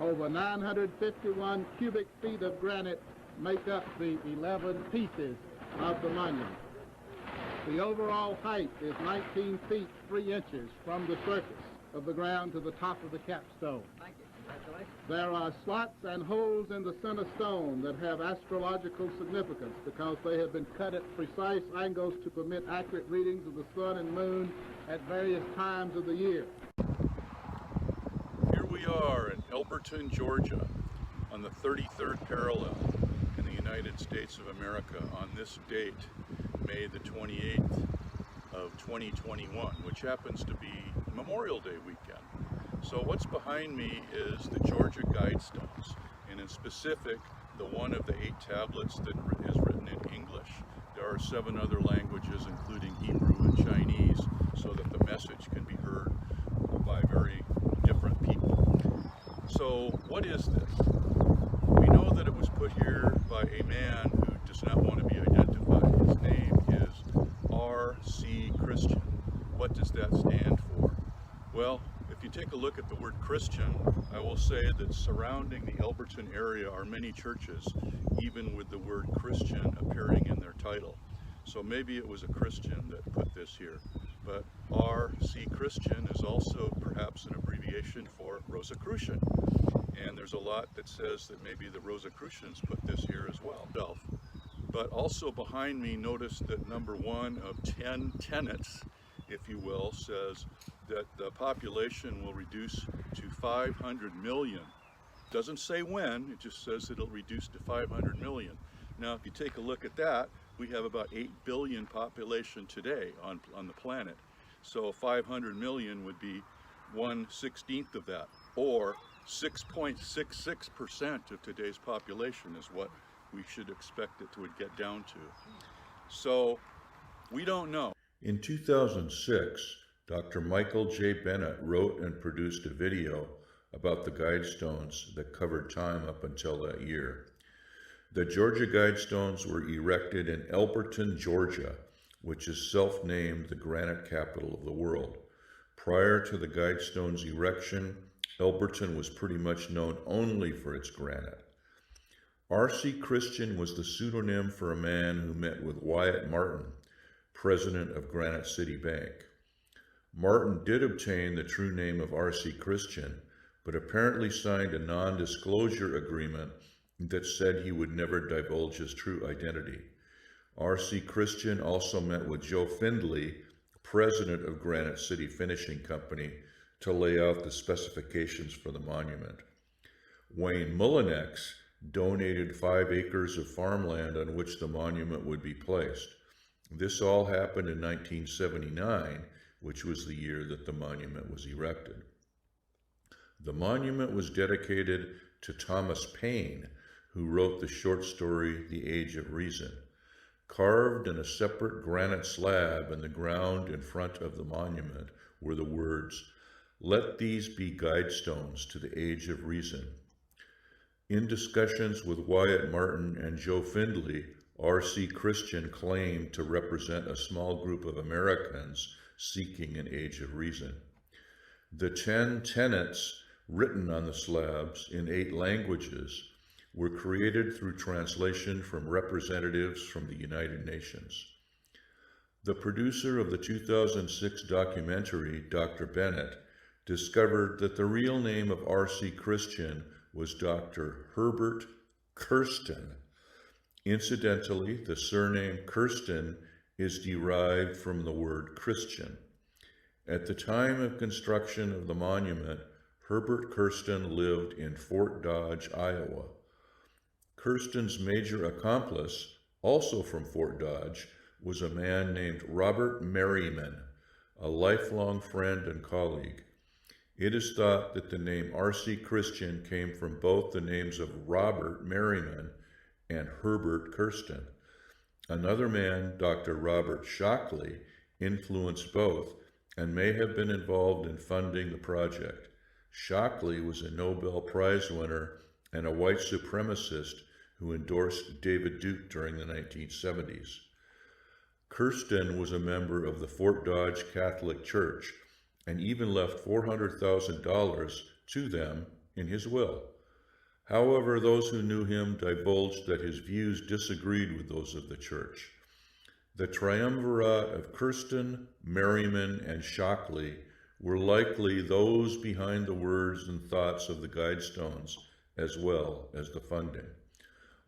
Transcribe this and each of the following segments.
Over 951 cubic feet of granite make up the 11 pieces of the monument. The overall height is 19 feet 3 inches from the surface of the ground to the top of the capstone. Thank you. Congratulations. There are slots and holes in the center stone that have astrological significance because they have been cut at precise angles to permit accurate readings of the sun and moon at various times of the year. Here we are in Elberton, Georgia, on the 33rd parallel in the United States of America on this date, May the 28th of 2021, which happens to be Memorial Day weekend. So what's behind me is the Georgia Guidestones, and in specific, the one of the 8 tablets that is written in English. There are 7 other languages, including Hebrew and Chinese, so that the message can be heard by very different people. So what is this? We know that it was put here by a man who does not want to be identified. His name is R.C. Christian. What does that stand for? Well, if you take a look at the word Christian, I will say that surrounding the Elberton area are many churches, even with the word Christian appearing in their title. So maybe it was a Christian that put this here. But R.C. Christian is also perhaps an abbreviation for Rosicrucian. And there's a lot that says that maybe the Rosicrucians put this here as well. But also behind me, notice that number 1 of 10 tenets, if you will, says that the population will reduce to 500 million. Doesn't say when, it just says it'll reduce to 500 million. Now, if you take a look at that, we have about 8 billion population today on the planet. So 500 million would be 1/16 of that, or 6.66% of today's population is what we should expect it to get down to. So we don't know. In 2006, Dr. Michael J. Bennett wrote and produced a video about the Guidestones that covered time up until that year. The Georgia Guidestones were erected in Elberton, Georgia, which is self-named the granite capital of the world. Prior to the Guidestones' erection, Elberton was pretty much known only for its granite. R.C. Christian was the pseudonym for a man who met with Wyatt Martin, president of Granite City Bank. Martin did obtain the true name of R.C. Christian, but apparently signed a non-disclosure agreement that said he would never divulge his true identity. R.C. Christian also met with Joe Findley, president of Granite City Finishing Company, to lay out the specifications for the monument. Wayne Mullinex donated 5 acres of farmland on which the monument would be placed. This all happened in 1979, which was the year that the monument was erected. The monument was dedicated to Thomas Paine, who wrote the short story The Age of Reason. Carved in a separate granite slab in the ground in front of the monument were the words, "Let these be guidestones to the age of reason." In discussions with Wyatt Martin and Joe Findley, R.C. Christian claimed to represent a small group of Americans seeking an age of reason. The 10 tenets written on the slabs in 8 languages were created through translation from representatives from the United Nations. The producer of the 2006 documentary, Dr. Bennett, discovered that the real name of R.C. Christian was Dr. Herbert Kirsten. Incidentally, the surname Kirsten is derived from the word Christian. At the time of construction of the monument, Herbert Kirsten lived in Fort Dodge, Iowa. Kirsten's major accomplice, also from Fort Dodge, was a man named Robert Merriman, a lifelong friend and colleague. It is thought that the name R.C. Christian came from both the names of Robert Merriman and Herbert Kirsten. Another man, Dr. Robert Shockley, influenced both and may have been involved in funding the project. Shockley was a Nobel Prize winner and a white supremacist who endorsed David Duke during the 1970s. Kirsten was a member of the Fort Dodge Catholic Church and even left $400,000 to them in his will. However, those who knew him divulged that his views disagreed with those of the church. The triumvirate of Kirsten, Merriman, and Shockley were likely those behind the words and thoughts of the Guidestones, as well as the funding.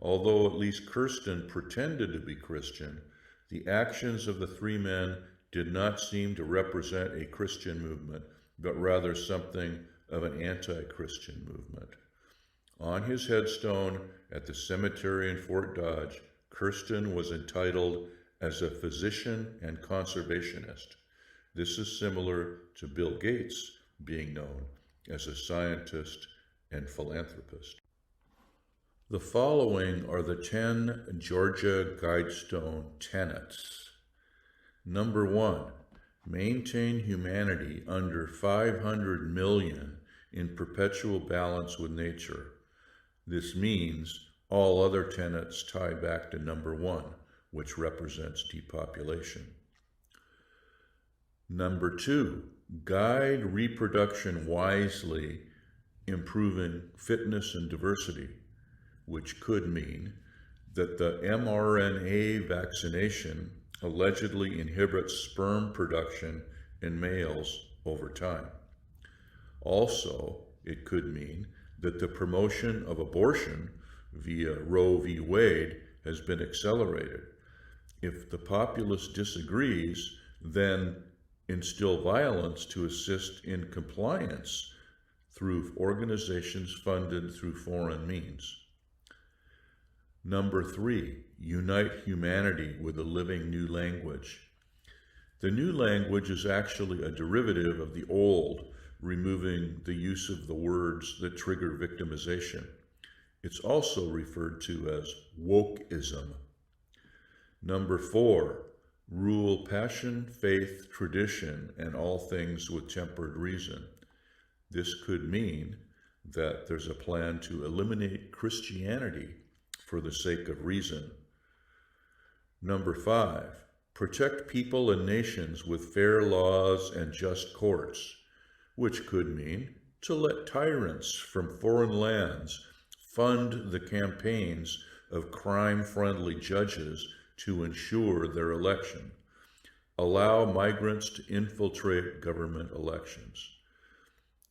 Although at least Kirsten pretended to be Christian, the actions of the three men did not seem to represent a Christian movement, but rather something of an anti-Christian movement. On his headstone at the cemetery in Fort Dodge, Kirsten was entitled as a physician and conservationist. This is similar to Bill Gates being known as a scientist and philanthropist. The following are the 10 Georgia Guidestone tenets. Number 1, maintain humanity under 500 million in perpetual balance with nature. This means all other tenets tie back to number 1, which represents depopulation. Number 2, guide reproduction wisely, improving fitness and diversity, which could mean that the mRNA vaccination allegedly inhibits sperm production in males over time. Also, it could mean that the promotion of abortion via Roe v. Wade has been accelerated. If the populace disagrees, then instill violence to assist in compliance through organizations funded through foreign means. Number 3, unite humanity with a living new language. The new language is actually a derivative of the old, removing the use of the words that trigger victimization. It's also referred to as wokeism. Number 4, rule passion, faith, tradition, and all things with tempered reason. This could mean that there's a plan to eliminate Christianity for the sake of reason. Number 5, protect people and nations with fair laws and just courts, which could mean to let tyrants from foreign lands fund the campaigns of crime-friendly judges to ensure their election. Allow migrants to infiltrate government elections.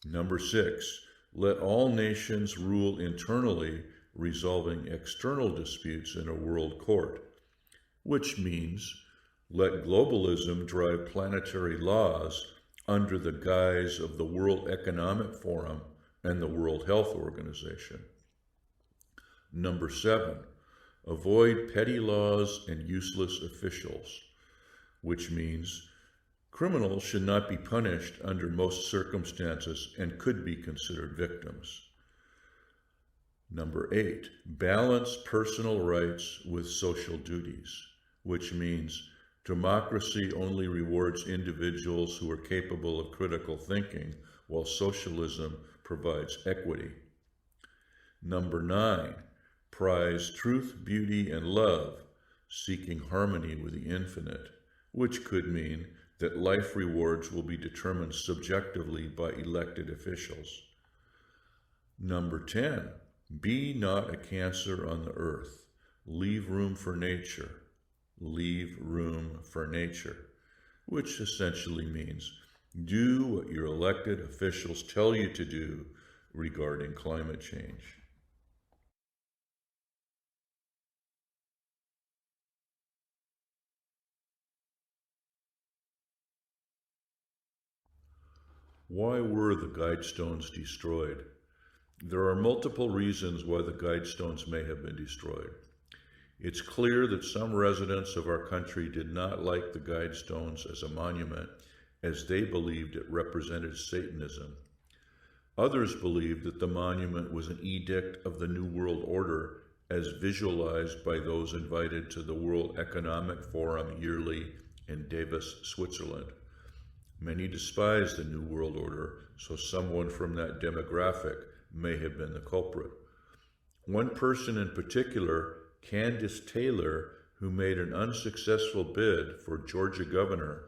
Number 6, let all nations rule internally, resolving external disputes in a world court, which means let globalism drive planetary laws under the guise of the World Economic Forum and the World Health Organization. Number 7, avoid petty laws and useless officials, which means criminals should not be punished under most circumstances and could be considered victims. Number 8, balance personal rights with social duties, which means democracy only rewards individuals who are capable of critical thinking, while socialism provides equity. Number 9, prize truth, beauty, and love, seeking harmony with the infinite, which could mean that life rewards will be determined subjectively by elected officials. Number 10, be not a cancer on the earth. Leave room for nature. Leave room for nature, which essentially means do what your elected officials tell you to do regarding climate change. Why were the Guidestones destroyed? There are multiple reasons why the Guidestones may have been destroyed. It's clear that some residents of our country did not like the Guidestones as a monument, as they believed it represented Satanism. Others believed that the monument was an edict of the New World Order, as visualized by those invited to the World Economic Forum yearly in Davos, Switzerland. Many despise the New World Order, so someone from that demographic may have been the culprit. One person in particular, Candace Taylor, who made an unsuccessful bid for Georgia governor,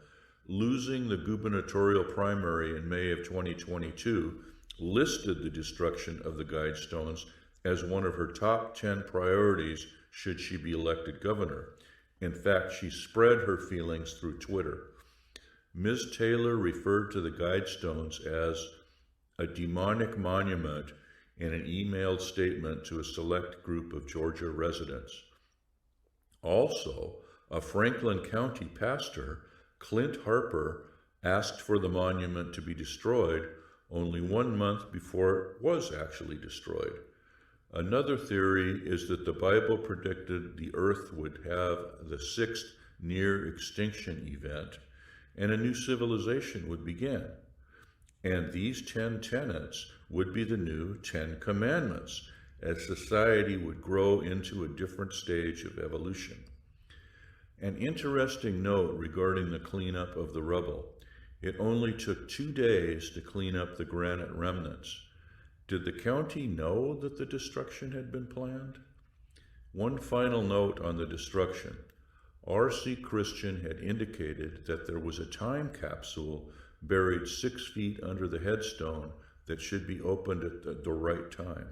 losing the gubernatorial primary in May of 2022, listed the destruction of the Guidestones as one of her top 10 priorities should she be elected governor. In fact, she spread her feelings through Twitter. Ms. Taylor referred to the Guidestones as a demonic monument in an emailed statement to a select group of Georgia residents. Also, a Franklin County pastor, Clint Harper, asked for the monument to be destroyed only 1 month before it was actually destroyed. Another theory is that the Bible predicted the earth would have the sixth near extinction event and a new civilization would begin. And these 10 tenets would be the new 10 commandments as society would grow into a different stage of evolution. An interesting note regarding the cleanup of the rubble. It only took 2 days to clean up the granite remnants. Did the county know that the destruction had been planned? One final note on the destruction. R.C. Christian had indicated that there was a time capsule buried 6 feet under the headstone that should be opened at the right time.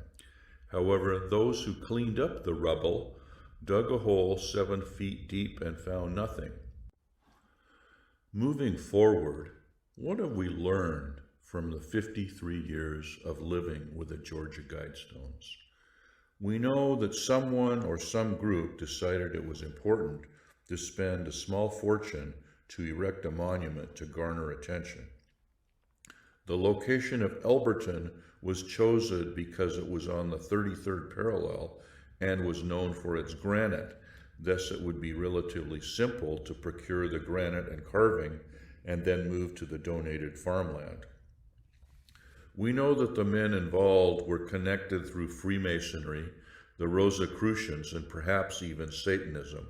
However, those who cleaned up the rubble dug a hole 7 feet deep and found nothing. Moving forward, what have we learned from the 53 years of living with the Georgia Guidestones? We know that someone or some group decided it was important to spend a small fortune to erect a monument to garner attention. The location of Elberton was chosen because it was on the 33rd parallel and was known for its granite. Thus, it would be relatively simple to procure the granite and carving and then move to the donated farmland. We know that the men involved were connected through Freemasonry, the Rosicrucians, and perhaps even Satanism.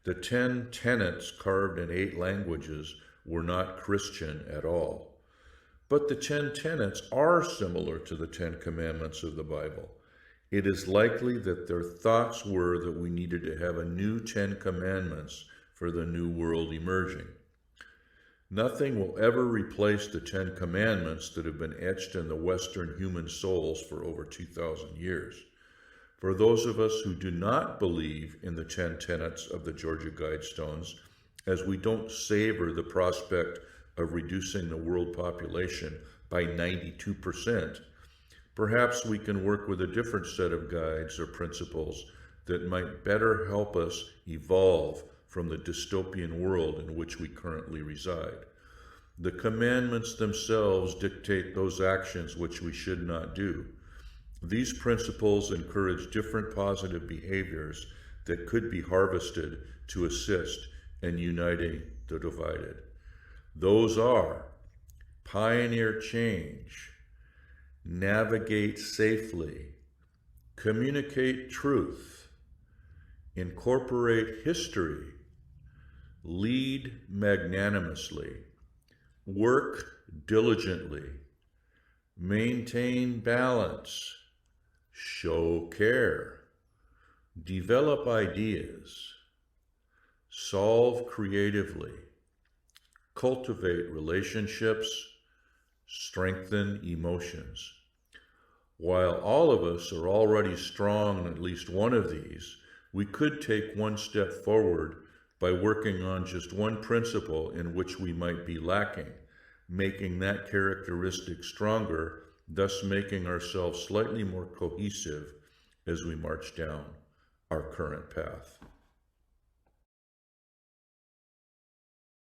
The 10 tenets carved in 8 languages were not Christian at all. But the 10 tenets are similar to the 10 commandments of the Bible. It is likely that their thoughts were that we needed to have a new 10 commandments for the new world emerging. Nothing will ever replace the 10 commandments that have been etched in the Western human souls for over 2,000 years. For those of us who do not believe in the 10 tenets of the Georgia Guidestones, as we don't savor the prospect of reducing the world population by 92%, perhaps we can work with a different set of guides or principles that might better help us evolve from the dystopian world in which we currently reside. The commandments themselves dictate those actions which we should not do. These principles encourage different positive behaviors that could be harvested to assist in uniting the divided. Those are: pioneer change, navigate safely, communicate truth, incorporate history, lead magnanimously, work diligently, maintain balance, show care, develop ideas, solve creatively, cultivate relationships, strengthen emotions. While all of us are already strong in at least one of these, we could take one step forward by working on just one principle in which we might be lacking, making that characteristic stronger, thus making ourselves slightly more cohesive as we march down our current path.